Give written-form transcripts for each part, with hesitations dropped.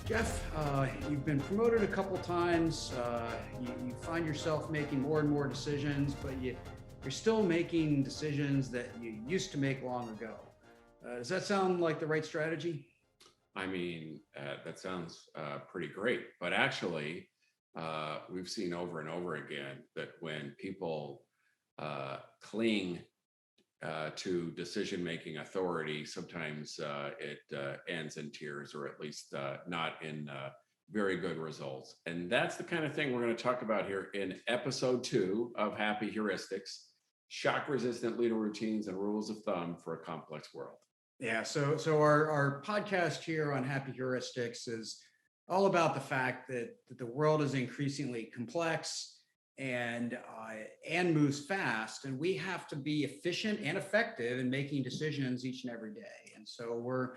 Jeff, you've been promoted a couple times. You find yourself making more and more decisions, but you're still making decisions that you used to make long ago. Does that sound like the right strategy? That sounds pretty great. But actually, we've seen over and over again that when people cling to decision-making authority, sometimes it ends in tears, or at least not in very good results. And that's the kind of thing we're going to talk about here in episode 2 of Happy Heuristics: shock-resistant leader routines and rules of thumb for a complex world. Yeah, so our podcast here on Happy Heuristics is all about the fact that the world is increasingly complex and moves fast, and we have to be efficient and effective in making decisions each and every day. And so we're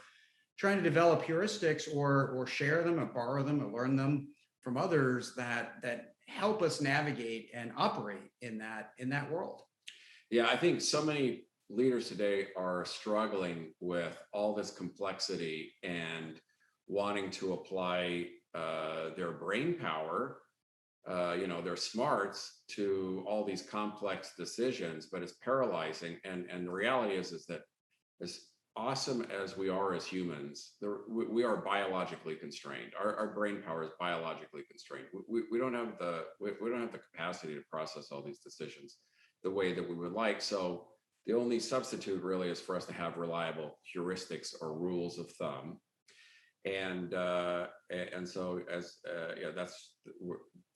trying to develop heuristics or share them or borrow them or learn them from others that help us navigate and operate in that world. Yeah, I think so many leaders today are struggling with all this complexity and wanting to apply their brain power, their smarts to all these complex decisions, but it's paralyzing. And the reality is that as awesome as we are as humans, we are biologically constrained. Our brain power is biologically constrained. We don't have we don't have the capacity to process all these decisions the way that we would like. So the only substitute really is for us to have reliable heuristics or rules of thumb. And so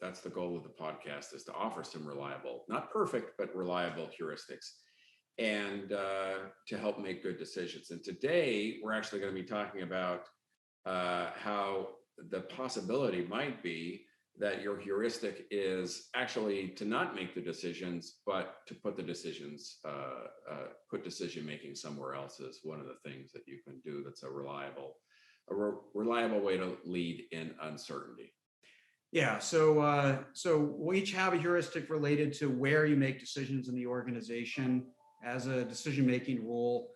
that's the goal of the podcast, is to offer some reliable, not perfect, but reliable heuristics, and to help make good decisions. And today we're actually going to be talking about how the possibility might be that your heuristic is actually to not make the decisions, but to put the decisions, put decision making somewhere else, is one of the things that you can do that's a reliable way to lead in uncertainty. Yeah, so we each have a heuristic related to where you make decisions in the organization as a decision-making rule.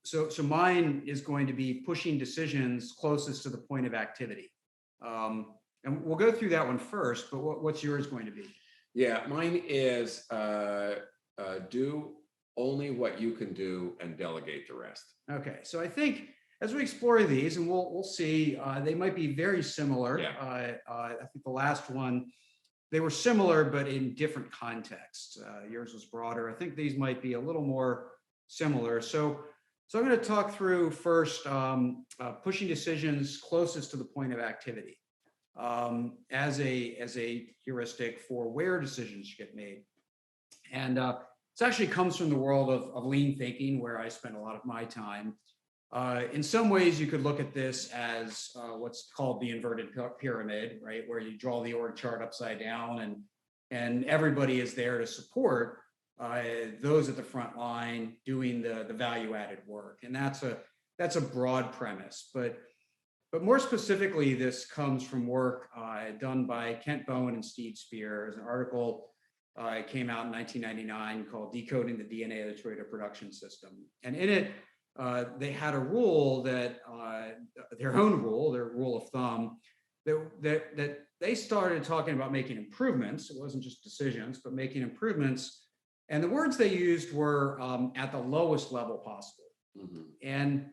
So mine is going to be pushing decisions closest to the point of activity. And we'll go through that one first, but what's yours going to be? Yeah, mine is do only what you can do and delegate the rest. Okay, so I think as we explore these, and we'll see, they might be very similar. Yeah. I think the last one, they were similar, but in different contexts. Yours was broader. I think these might be a little more similar. So I'm going to talk through first pushing decisions closest to the point of activity as a heuristic for where decisions get made. And this actually comes from the world of lean thinking, where I spend a lot of my time. In some ways, you could look at this as what's called the inverted pyramid, right? Where you draw the org chart upside down and everybody is there to support those at the front line doing the value-added work. And that's a broad premise. But more specifically, this comes from work done by Kent Bowen and Steve Spear. An article came out in 1999 called "Decoding the DNA of the Toyota Production System." And in it, they had a rule that their own rule, their rule of thumb, that they started talking about making improvements. It wasn't just decisions, but making improvements. And the words they used were at the lowest level possible. Mm-hmm.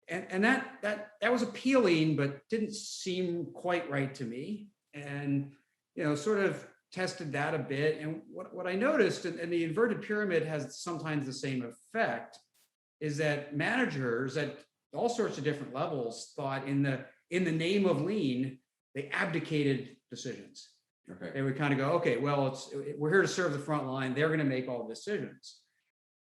And that was appealing, but didn't seem quite right to me. And sort of tested that a bit. And what I noticed, and the inverted pyramid has sometimes the same effect, is that managers at all sorts of different levels thought in the name of lean, they abdicated decisions. Okay. They would kind of go, okay, well, we're here to serve the front line. They're going to make all the decisions.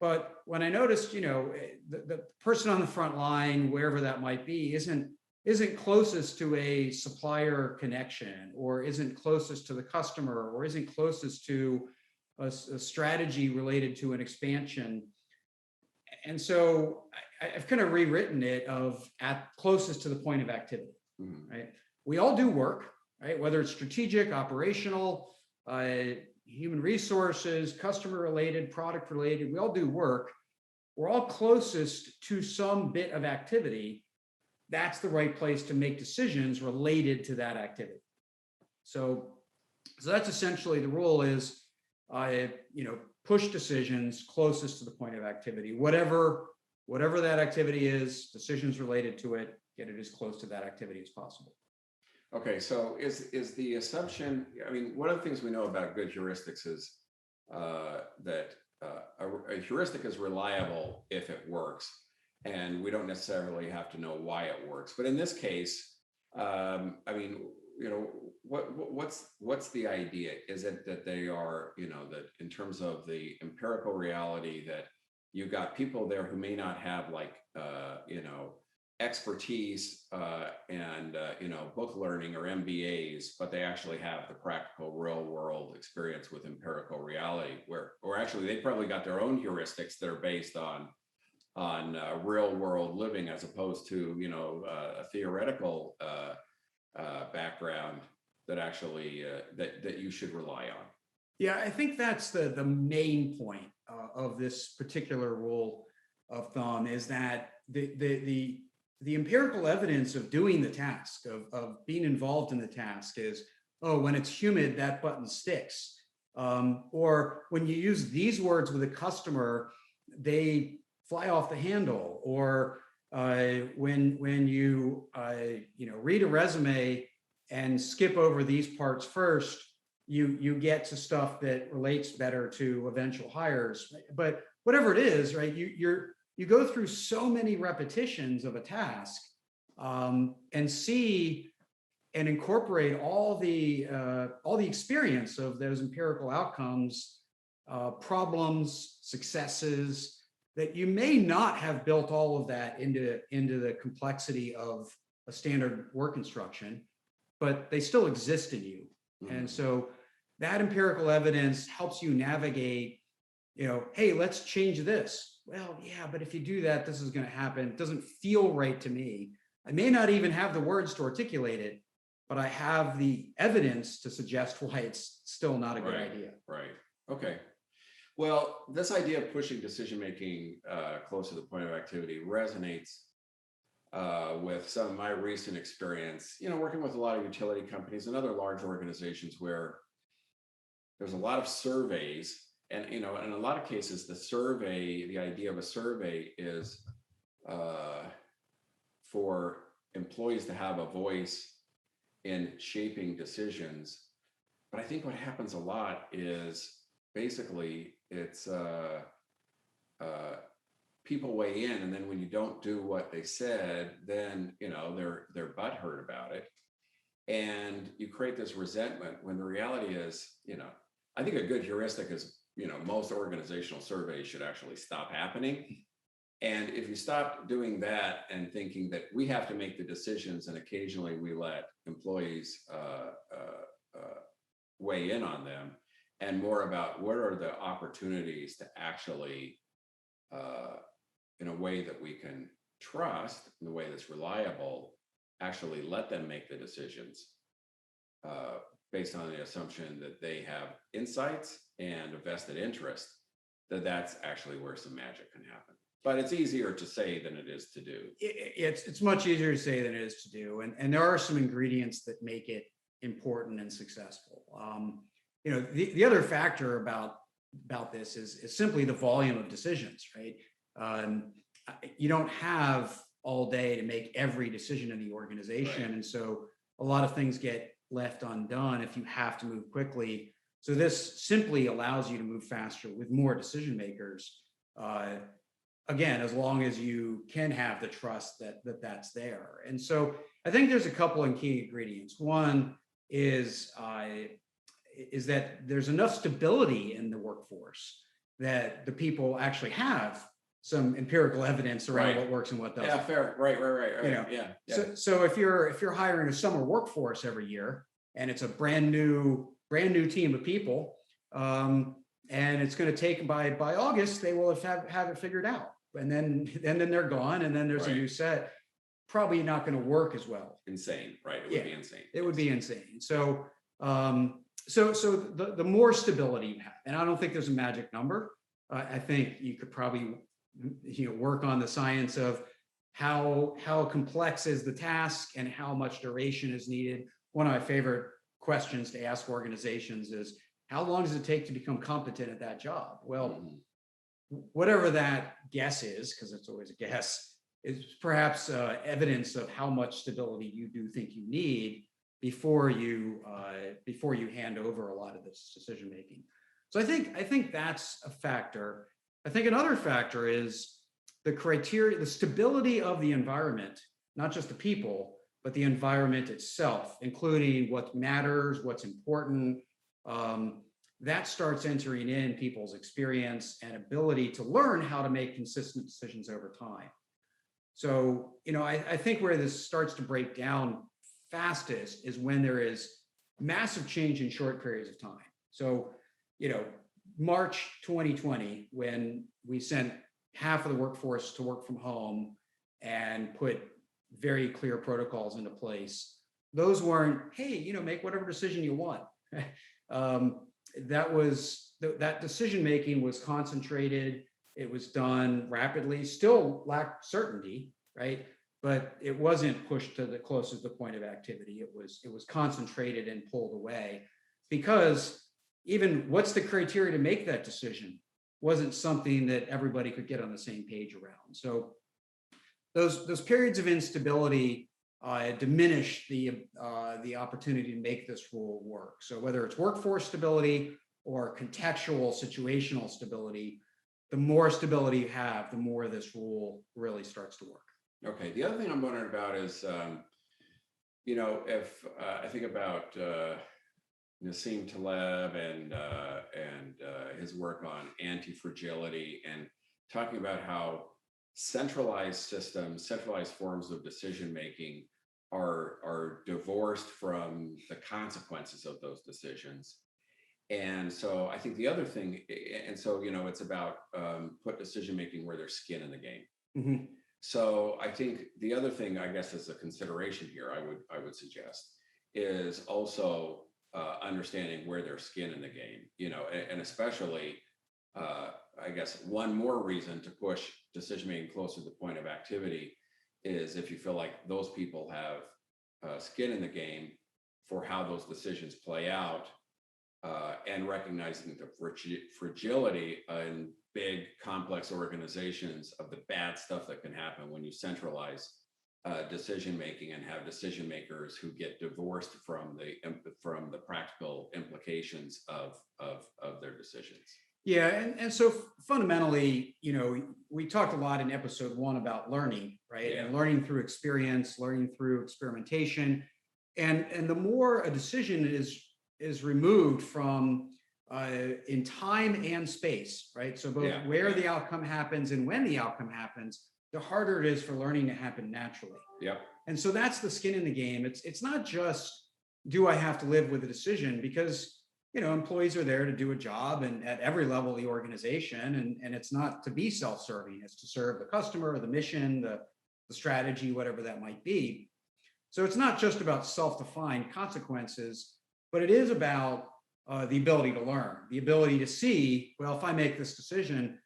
But when I noticed, the person on the front line, wherever that might be, isn't closest to a supplier connection, or isn't closest to the customer, or isn't closest to a strategy related to an expansion. And so I've kind of rewritten it of at closest to the point of activity, right? We all do work, right? Whether it's strategic, operational, human resources, customer related, product related, we all do work. We're all closest to some bit of activity that's the right place to make decisions related to that activity. So that's essentially the rule is, push decisions closest to the point of activity, whatever that activity is, decisions related to it, get it as close to that activity as possible. Okay, so is the assumption, I mean, one of the things we know about good heuristics is that a heuristic is reliable if it works, and we don't necessarily have to know why it works. But in this case, I mean, what's the idea? Is it that they are, that in terms of the empirical reality that you've got people there who may not have expertise and book learning or MBAs, but they actually have the practical real world experience with empirical reality, or actually they probably got their own heuristics that are based on real world living, as opposed to a theoretical background that actually that you should rely on. Yeah, I think that's the main point of this particular rule of thumb, is that the empirical evidence of doing the task, of being involved in the task is, oh, when it's humid, that button sticks. Or when you use these words with a customer, they fly off the handle. Or when you read a resume and skip over these parts first, you get to stuff that relates better to eventual hires. But whatever it is, right? You go through so many repetitions of a task and see and incorporate all the experience of those empirical outcomes, problems, successes, that you may not have built all of that into the complexity of a standard work instruction, but they still exist in you. Mm-hmm. And so that empirical evidence helps you navigate, hey, let's change this. Well, yeah, but if you do that, this is going to happen. It doesn't feel right to me. I may not even have the words to articulate it, but I have the evidence to suggest why it's still not a good idea. Right. Okay. Well, this idea of pushing decision-making close to the point of activity resonates with some of my recent experience, working with a lot of utility companies and other large organizations where there's a lot of surveys. And, in a lot of cases, the idea of a survey is for employees to have a voice in shaping decisions. But I think what happens a lot is basically it's people weigh in, and then when you don't do what they said, then, they're butthurt about it. And you create this resentment when the reality is, I think a good heuristic is, most organizational surveys should actually stop happening. And if you stop doing that and thinking that we have to make the decisions, and occasionally we let employees weigh in on them, and more about what are the opportunities to actually, in a way that we can trust, in a way that's reliable, actually let them make the decisions based on the assumption that they have insights and a vested interest, that's actually where some magic can happen. But it's easier to say than it is to do. It's much easier to say than it is to do. And there are some ingredients that make it important and successful. The other factor about this is simply the volume of decisions, right? You don't have all day to make every decision in the organization. Right. And so a lot of things get left undone if you have to move quickly. So this simply allows you to move faster with more decision makers. Again, as long as you can have the trust that's there. And so I think there's a couple of key ingredients. One is that there's enough stability in the workforce that the people actually have some empirical evidence around what works and what doesn't. Yeah, fair. Right. Yeah. So if you're hiring a summer workforce every year, and it's a brand new team of people, and it's going to take by August, they will have it figured out, and then they're gone, and then there's a new set. Probably not going to work as well. Insane, right? It would be insane. It would be insane. So the more stability you have, and I don't think there's a magic number. I think you could probably work on the science of how complex is the task and how much duration is needed. One of my favorite questions to ask organizations is, how long does it take to become competent at that job? Well, whatever that guess is, because it's always a guess, is perhaps evidence of how much stability you do think you need before you hand over a lot of this decision making. So I think that's a factor. I think another factor is the criteria, the stability of the environment, not just the people, but the environment itself, including what matters, what's important. That starts entering in people's experience and ability to learn how to make consistent decisions over time. So, I think where this starts to break down fastest is when there is massive change in short periods of time. So, March 2020, when we sent half of the workforce to work from home and put very clear protocols into place, those weren't, hey, make whatever decision you want. That decision making was concentrated. It was done rapidly, still lacked certainty, right? But it wasn't pushed to the closest to the point of activity. It was concentrated and pulled away, because even what's the criteria to make that decision wasn't something that everybody could get on the same page around. So those periods of instability diminish the opportunity to make this rule work. So whether it's workforce stability or contextual situational stability, the more stability you have, the more this rule really starts to work. Okay. The other thing I'm wondering about is, if I think about Nassim Taleb and his work on anti-fragility, and talking about how centralized systems, centralized forms of decision making are divorced from the consequences of those decisions. And so I think the other thing, and so it's about put decision making where there's skin in the game. Mm-hmm. So I think the other thing, I guess, as a consideration here, I would suggest, is also understanding where there's skin in the game, and especially, I guess, one more reason to push decision making closer to the point of activity is if you feel like those people have skin in the game for how those decisions play out, and recognizing the fragility in big, complex organizations of the bad stuff that can happen when you centralize decision making and have decision makers who get divorced from the practical implications of their decisions. Yeah, and so fundamentally, we talked a lot in episode 1 about learning, right? Yeah. And learning through experience, learning through experimentation, and the more a decision is removed from in time and space, right? So both where the outcome happens and when the outcome happens, the harder it is for learning to happen naturally. Yep. And so that's the skin in the game. It's not just, do I have to live with a decision? Because employees are there to do a job, and at every level of the organization, and it's not to be self-serving, it's to serve the customer, the mission, the strategy, whatever that might be. So it's not just about self-defined consequences, but it is about the ability to learn, the ability to see, well, if I make this decision,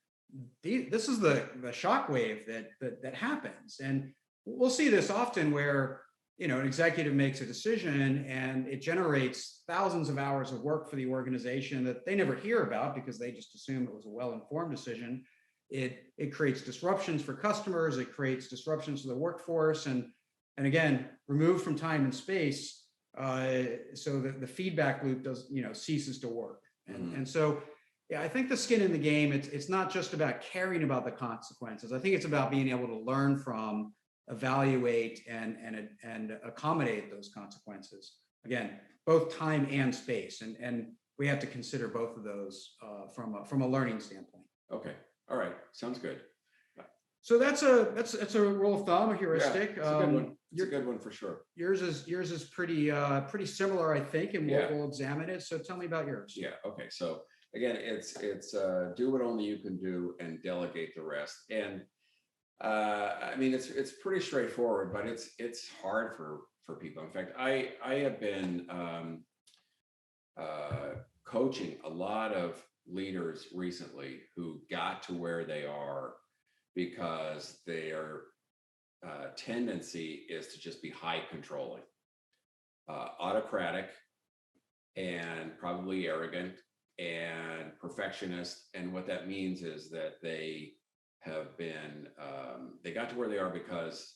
this is the shockwave that happens. And we'll see this often where an executive makes a decision and it generates thousands of hours of work for the organization that they never hear about because they just assume it was a well-informed decision. It creates disruptions for customers, it creates disruptions to the workforce, and again, removed from time and space, so that the feedback loop ceases to work. And so, yeah, I think the skin in the game, it's not just about caring about the consequences. I think it's about being able to learn from, evaluate, and accommodate those consequences. Again, both time and space, and we have to consider both of those from a learning standpoint. Okay. All right. Sounds good. So that's a rule of thumb, a heuristic. Yeah, it's a good one. It's a good one for sure. Yours is pretty similar, I think, and we'll examine it. So tell me about yours. Yeah. Okay. So again, it's do what only you can do and delegate the rest. And I mean, it's pretty straightforward, but it's hard for people. In fact, I have been coaching a lot of leaders recently who got to where they are because they are tendency is to just be high controlling, autocratic, and probably arrogant and perfectionist. And what that means is that they have been, they got to where they are because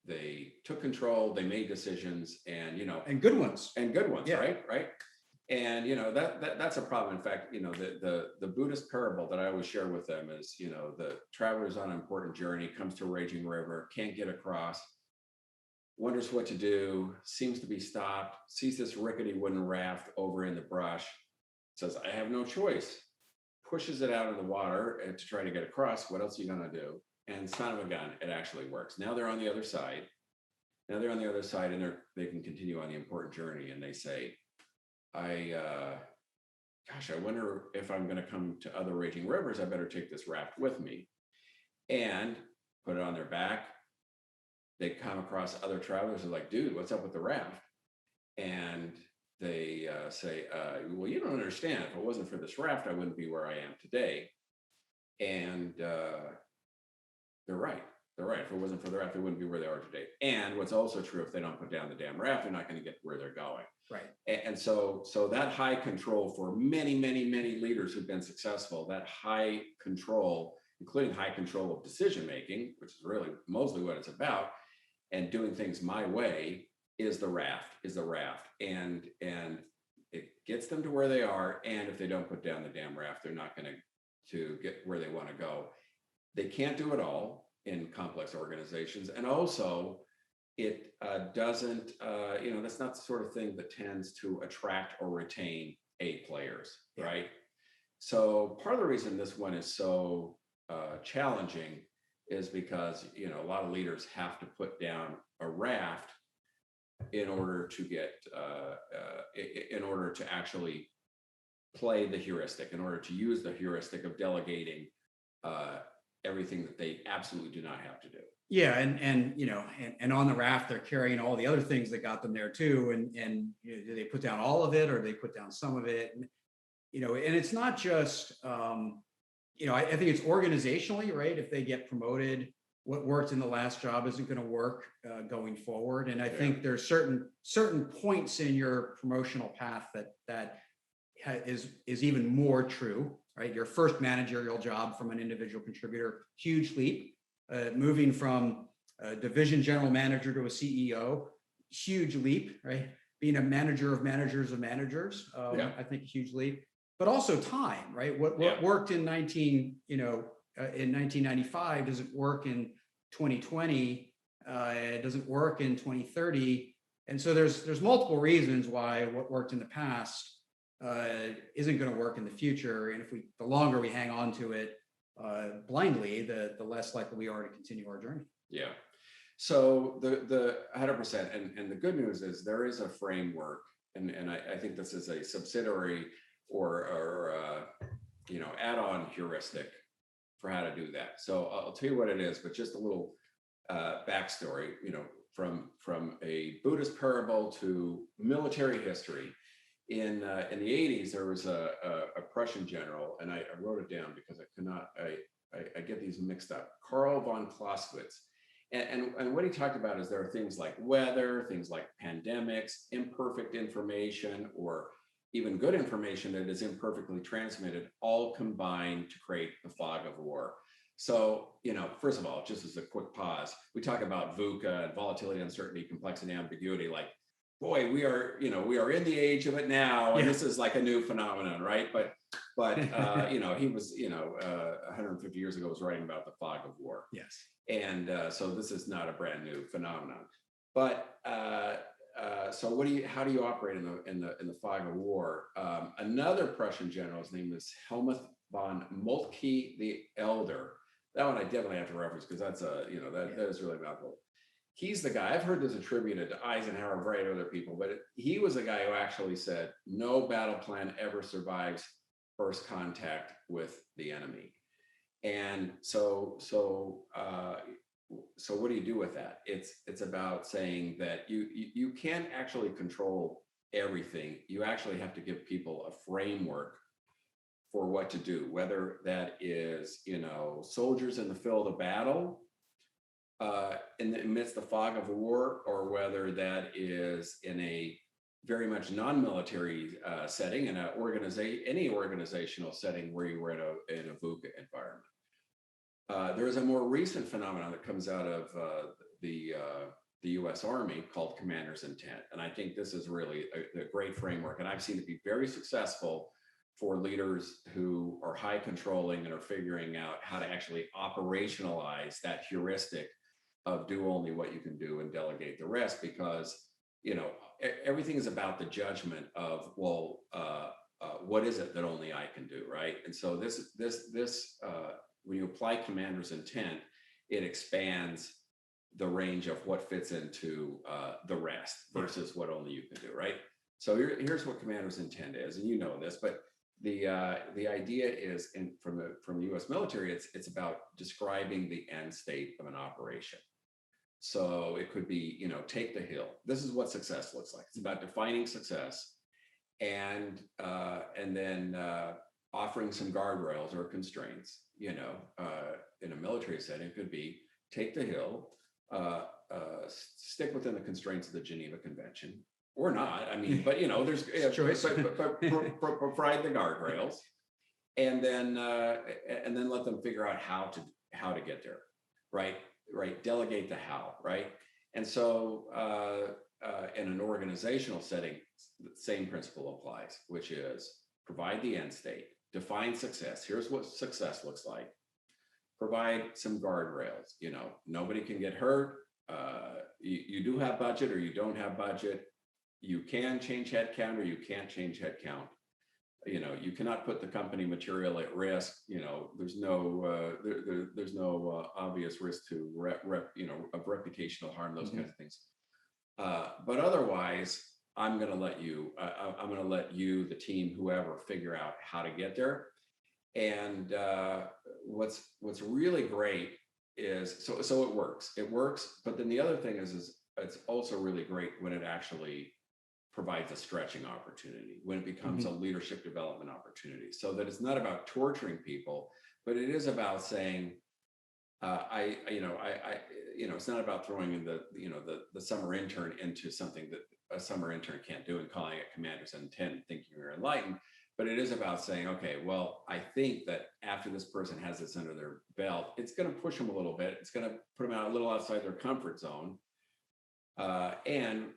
they took control, they made decisions, and And good ones. Yeah. right. And that's a problem. In fact, the Buddhist parable that I always share with them is, the traveler's on an important journey, comes to a raging river, can't get across, wonders what to do, seems to be stopped, sees this rickety wooden raft over in the brush, says, I have no choice, pushes it out of the water to try to get across. What else are you going to do? And son of a gun, it actually works. Now they're on the other side. And they can continue on the important journey. And they say, I wonder if I'm going to come to other raging rivers, I better take this raft with me and put it on their back. They come across other travelers who are like, dude, what's up with the raft? And they say, well, you don't understand. If it wasn't for this raft, I wouldn't be where I am today. And they're right. They're right. If it wasn't for the raft, they wouldn't be where they are today. And what's also true, if they don't put down the damn raft, they're not going to get where they're going. Right. And so that high control for many, many, many leaders who've been successful, that high control, including high control of decision making, which is really mostly what it's about, and doing things my way, is the raft. And it gets them to where they are. And if they don't put down the damn raft, they're not going to get where they want to go. They can't do it all in complex organizations. And also, it doesn't, that's not the sort of thing that tends to attract or retain A players, right? So part of the reason this one is so challenging is because, a lot of leaders have to put down a raft in order to get, in order to actually play the heuristic, in order to use the heuristic of delegating everything that they absolutely do not have to do. Yeah, and on the raft, they're carrying all the other things that got them there too. And do they put down all of it, or do they put down some of it? And it's not just, I think it's organizationally, right? If they get promoted, what worked in the last job isn't going to work going forward. And I think there's certain points in your promotional path that is even more true, right? Your first managerial job from an individual contributor, huge leap. Moving from a division general manager to a CEO, huge leap, right? Being a manager of managers of managers, I think a huge leap. But also time, right? What worked in 1995 doesn't work in 2020. It doesn't work in 2030. And so there's multiple reasons why what worked in the past isn't going to work in the future. And the longer we hang on to it blindly, the less likely we are to continue our journey. Yeah. So the 100%, and the good news is there is a framework, and I think this is a subsidiary or add-on heuristic for how to do that. So I'll tell you what it is, but just a little backstory. From a Buddhist parable to military history. In the 80s, there was a Prussian general, and I wrote it down because I get these mixed up. Karl von Clausewitz. And what he talked about is there are things like weather, things like pandemics, imperfect information, or even good information that is imperfectly transmitted, all combined to create the fog of war. So, first of all, just as a quick pause, we talk about VUCA and volatility, uncertainty, complexity, ambiguity, like, boy, we are in the age of it now, and this is like a new phenomenon, right? But he was 150 years ago was writing about the fog of war. Yes. And so this is not a brand new phenomenon. But so how do you operate in the fog of war? Another Prussian general, his name is Helmuth von Moltke the Elder. That one I definitely have to reference because that's that is really valuable. He's the guy, I've heard this attributed to Eisenhower and variety of other people, but he was the guy who actually said, no battle plan ever survives first contact with the enemy. And so what do you do with that? It's about saying that you can't actually control everything. You actually have to give people a framework for what to do, whether that is, soldiers in the field of battle, in the midst of the fog of war, or whether that is in a very much non-military setting, in any organizational setting where you were in a VUCA environment. There is a more recent phenomenon that comes out of the U.S. Army called commander's intent. And I think this is really a great framework. And I've seen it be very successful for leaders who are high controlling and are figuring out how to actually operationalize that heuristic of do only what you can do and delegate the rest, because, you know, everything is about the judgment of, well, what is it that only I can do, right? And so this when you apply commander's intent, it expands the range of what fits into the rest versus what only you can do, right? So here's what commander's intent is, and you know this, but the idea is, from the U.S. military, it's about describing the end state of an operation. So it could be, you know, take the hill. This is what success looks like. It's about defining success, and then offering some guardrails or constraints. You know, in a military setting, it could be take the hill, stick within the constraints of the Geneva Convention, or not. I mean, but you know, there's choice, but provide the guardrails, and then let them figure out how to get there, right? Right. Delegate the how, right? And so in an organizational setting, the same principle applies, which is provide the end state, define success. Here's what success looks like. Provide some guardrails. You know, nobody can get hurt. You do have budget or you don't have budget. You can change headcount or you can't change headcount. You know, you cannot put the company material at risk. You know, there's no there's no obvious risk to of reputational harm, those kinds of things. But otherwise, I'm going to let you, the team, whoever, figure out how to get there. And what's really great is so it works. It works. But then the other thing is it's also really great when it actually provides a stretching opportunity, when it becomes a leadership development opportunity, so that it's not about torturing people, but it is about saying, it's not about throwing in the summer intern into something that a summer intern can't do and calling it commander's intent and thinking you're enlightened. But it is about saying, okay, well, I think that after this person has this under their belt, it's going to push them a little bit. It's going to put them out a little outside their comfort zone. And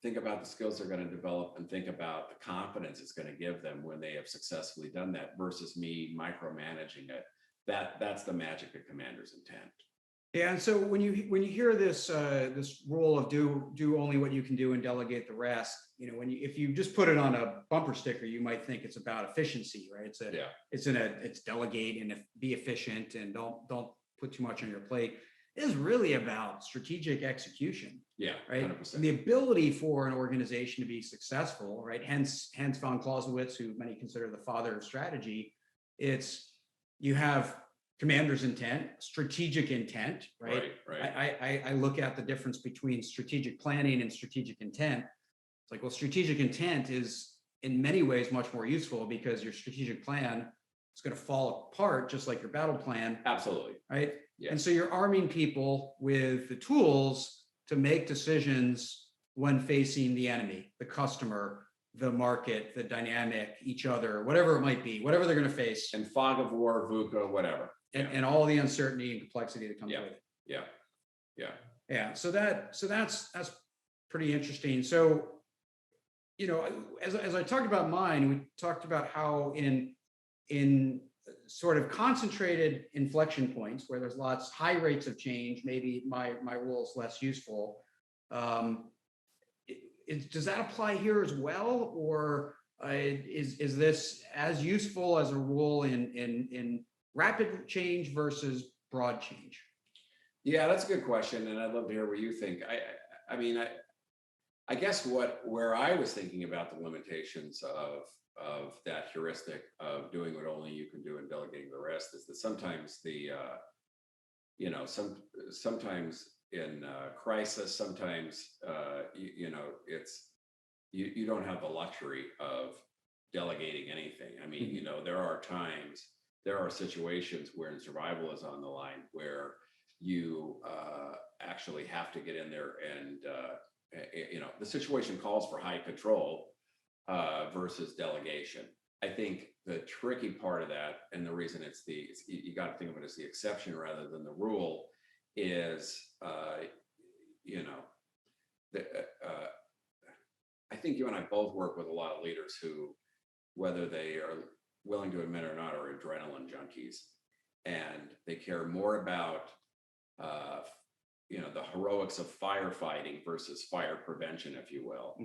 think about the skills they're going to develop, and think about the confidence it's going to give them when they have successfully done that, versus me micromanaging it. That's the magic of commander's intent. Yeah, and so when you hear this this rule of do only what you can do and delegate the rest, you know, if you just put it on a bumper sticker, you might think it's about efficiency, right? It's delegate and be efficient and don't put too much on your plate. It is really about strategic execution. Yeah, right. 100%. And the ability for an organization to be successful, right? Hence von Clausewitz, who many consider the father of strategy. It's you have commander's intent, strategic intent, right? Right. I look at the difference between strategic planning and strategic intent. It's like, well, strategic intent is in many ways much more useful, because your strategic plan is going to fall apart just like your battle plan. Absolutely. Right. Yes. And so you're arming people with the tools to make decisions when facing the enemy, the customer, the market, the dynamic, each other, whatever it might be, whatever they're going to face. And fog of war, VUCA, whatever. And all the uncertainty and complexity that comes with it. Yeah. So that's pretty interesting. So, you know, as I talked about mine, we talked about how in sort of concentrated inflection points where there's high rates of change, maybe my role is less useful. Does that apply here as well, or is this as useful as a role in rapid change versus broad change? Yeah, that's a good question, and I'd love to hear what you think. I guess where I was thinking about the limitations of that heuristic of doing what only you can do and delegating the rest is that sometimes sometimes in crisis, sometimes you don't have the luxury of delegating anything. I mean, you know, there are situations where survival is on the line, where you actually have to get in there and the situation calls for high control versus delegation. I think the tricky part of that, and the reason you got to think of it as the exception rather than the rule, is I think you and I both work with a lot of leaders who, whether they are willing to admit or not, are adrenaline junkies, and they care more about the heroics of firefighting versus fire prevention, if you will.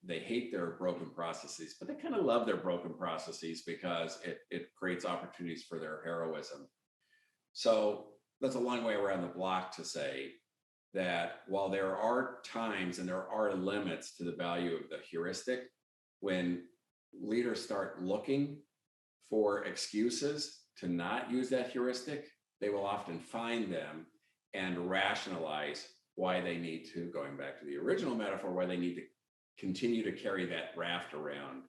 They hate their broken processes, but they kind of love their broken processes because it creates opportunities for their heroism. So that's a long way around the block to say that while there are times and there are limits to the value of the heuristic, when leaders start looking for excuses to not use that heuristic, they will often find them and rationalize why they need to, going back to the original metaphor, why they need to continue to carry that raft around.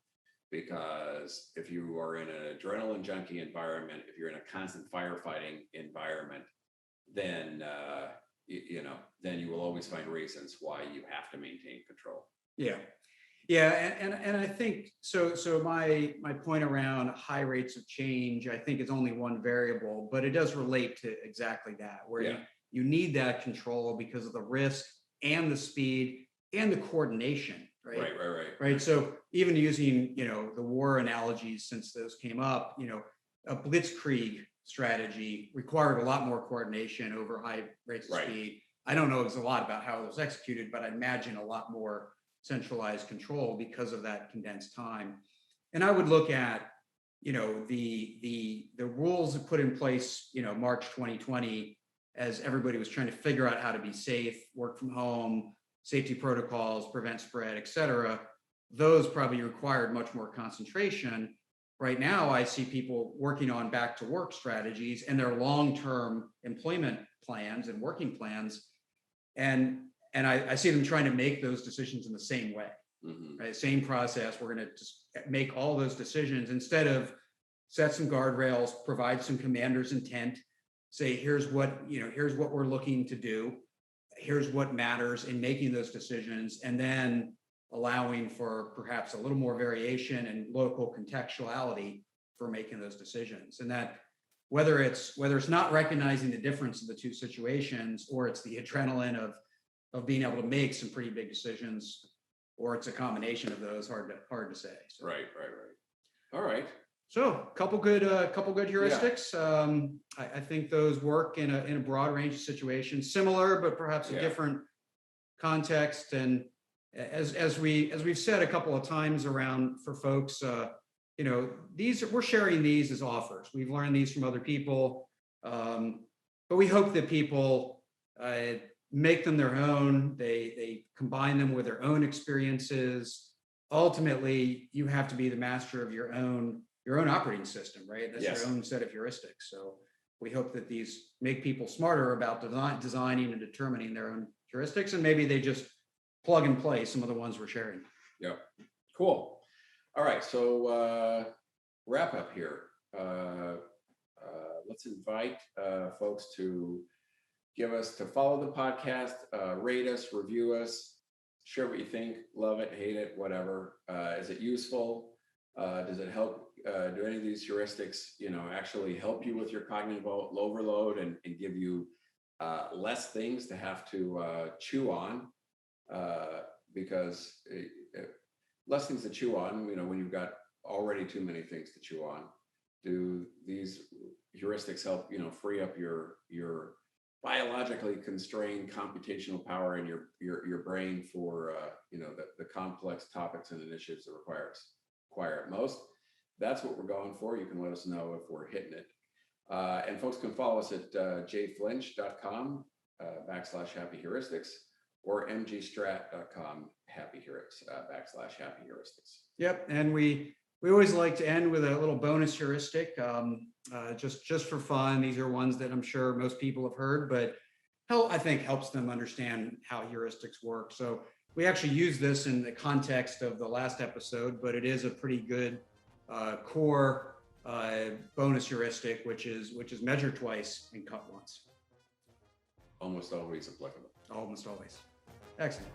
Because if you are in an adrenaline junkie environment, if you're in a constant firefighting environment, then then you will always find reasons why you have to maintain control. And I think so my point around high rates of change, I think, is only one variable, but it does relate to exactly that, where you need that control because of the risk and the speed and the coordination, right. So even using the war analogies, since those came up, a blitzkrieg strategy required a lot more coordination over high rates of speed. I don't know a lot about how it was executed, but I imagine a lot more centralized control because of that condensed time. And I would look at the rules put in place March 2020, as everybody was trying to figure out how to be safe, work from home, safety protocols, prevent spread, et cetera. Those probably required much more concentration. Right now, I see people working on back to work strategies and their long-term employment plans and working plans. And I see them trying to make those decisions in the same way, right? Same process. We're going to just make all those decisions instead of set some guardrails, provide some commander's intent, say, here's what we're looking to do. Here's what matters in making those decisions. And then allowing for perhaps a little more variation and local contextuality for making those decisions. And that whether it's not recognizing the difference of the two situations, or it's the adrenaline of being able to make some pretty big decisions, or it's a combination of those, hard to say. So. Right. All right. So a couple good heuristics. I think those work in a broad range of situations, similar but perhaps a different context. And as we've said a couple of times around for folks, we're sharing these as offers. We've learned these from other people, but we hope that people make them their own. They combine them with their own experiences. Ultimately, you have to be the master of your own operating system, right? That's your own set of heuristics. So we hope that these make people smarter about designing and determining their own heuristics, and maybe they just plug and play some of the ones we're sharing. Yep. Cool. All right. So wrap up here. Let's invite folks to follow the podcast, rate us, review us, share what you think, love it, hate it, whatever. Is it useful? Does it help? Do any of these heuristics, actually help you with your cognitive overload and give you less things to have to chew on? Because less things to chew on, when you've got already too many things to chew on. Do these heuristics help, free up your biologically constrained computational power in your brain for the complex topics and initiatives that require it most? That's what we're going for. You can let us know if we're hitting it. And folks can follow us at jflinch.com /happy heuristics, or mgstrat.com /happy heuristics. Yep. And we always like to end with a little bonus heuristic, just for fun. These are ones that I'm sure most people have heard, but I think helps them understand how heuristics work. So we actually use this in the context of the last episode, but it is a pretty good core bonus heuristic, which is measure twice and cut once. Almost always applicable. Almost always. Excellent.